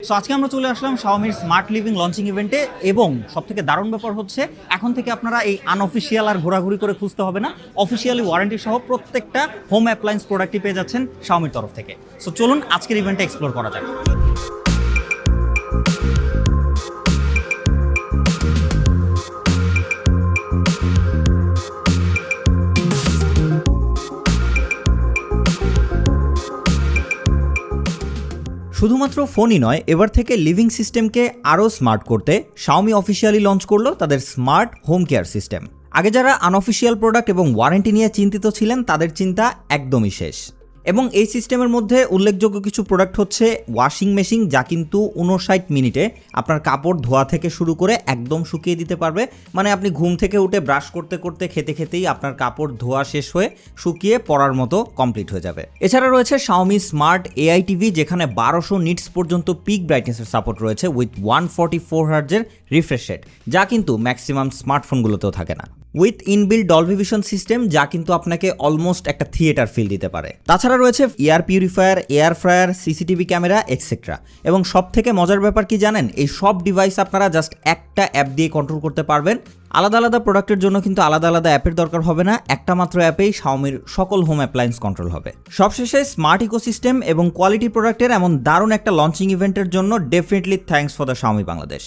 So আজকে আমরা চলে আসলাম Xiaomi স্মার্ট লিভিং লঞ্চিং ইভেন্টে এবং সবথেকে দারুণ ব্যাপার হচ্ছে এখন থেকে আপনারা এই আনঅফিশিয়াল আর ঘোরাঘুরি করে খুঁজতে হবে না, অফিশিয়ালি ওয়ারেন্টি সহ প্রত্যেকটা হোম অ্যাপ্লায়েন্স প্রোডাক্টই পেয়ে যাচ্ছেন Xiaomiর তরফ থেকে। সো চলুন আজকের ইভেন্টে এক্সপ্লোর করা যাক। শুধুমাত্র ফোনই নয়, এবার থেকে লিভিং সিস্টেমকে আরও স্মার্ট করতে Xiaomi অফিসিয়ালি লঞ্চ করলো তাদের স্মার্ট হোম কেয়ার সিস্টেম। আগে যারা আনঅফিসিয়াল প্রোডাক্ট এবং ওয়ারেন্টি নিয়ে চিন্তিত ছিলেন তাদের চিন্তা একদমই শেষ। এবং এই সিস্টেমের মধ্যে উল্লেখযোগ্য কিছু প্রোডাক্ট হচ্ছে ওয়াশিং মেশিন, যা কিন্তু 59 মিনিটে আপনার কাপড় ধোয়া থেকে শুরু করে একদম শুকিয়ে দিতে পারবে। মানে আপনি ঘুম থেকে উঠে ব্রাশ করতে করতে খেতে খেতেই আপনার কাপড় ধোয়া শেষ হয়ে শুকিয়ে পরার মতো কমপ্লিট হয়ে যাবে। এছাড়া রয়েছে Xiaomi স্মার্ট এআই টিভি, যেখানে 1200 নিটস পর্যন্ত পিক ব্রাইটনেসের সাপোর্ট রয়েছে উইথ 144 হার্টজের রিফ্রেশ রেট, যা কিন্তু ম্যাক্সিমাম স্মার্টফোনগুলোতেও থাকে না। With inbuilt Dolby vision system, যা কিন্তু আপনাকে অলমোস্ট একটা থিয়েটার ফিল দিতে পারে। তাছাড়া রয়েছে air purifier, air fryer, CCTV camera etcetera. এবং সব থেকে মজার ব্যাপার কি জানেন, এই সব ডিভাইস আপনারা জাস্ট একটা অ্যাপ দিয়ে কন্ট্রোল করতে পারবেন। আলাদা আলাদা প্রোডাক্টের জন্য কিন্তু আলাদা আলাদা অ্যাপের দরকার হবে না, একটা মাত্র অ্যাপেই Xiaomiর সকল হোম অ্যাপ্লায়েন্স কন্ট্রোল হবে। সবশেষে স্মার্ট ইকোসিস্টেম এবং কোয়ালিটি প্রোডাক্টের এমন দারুণ একটা লঞ্চিং ইভেন্টের জন্য definitely thanks for the Xiaomi Bangladesh.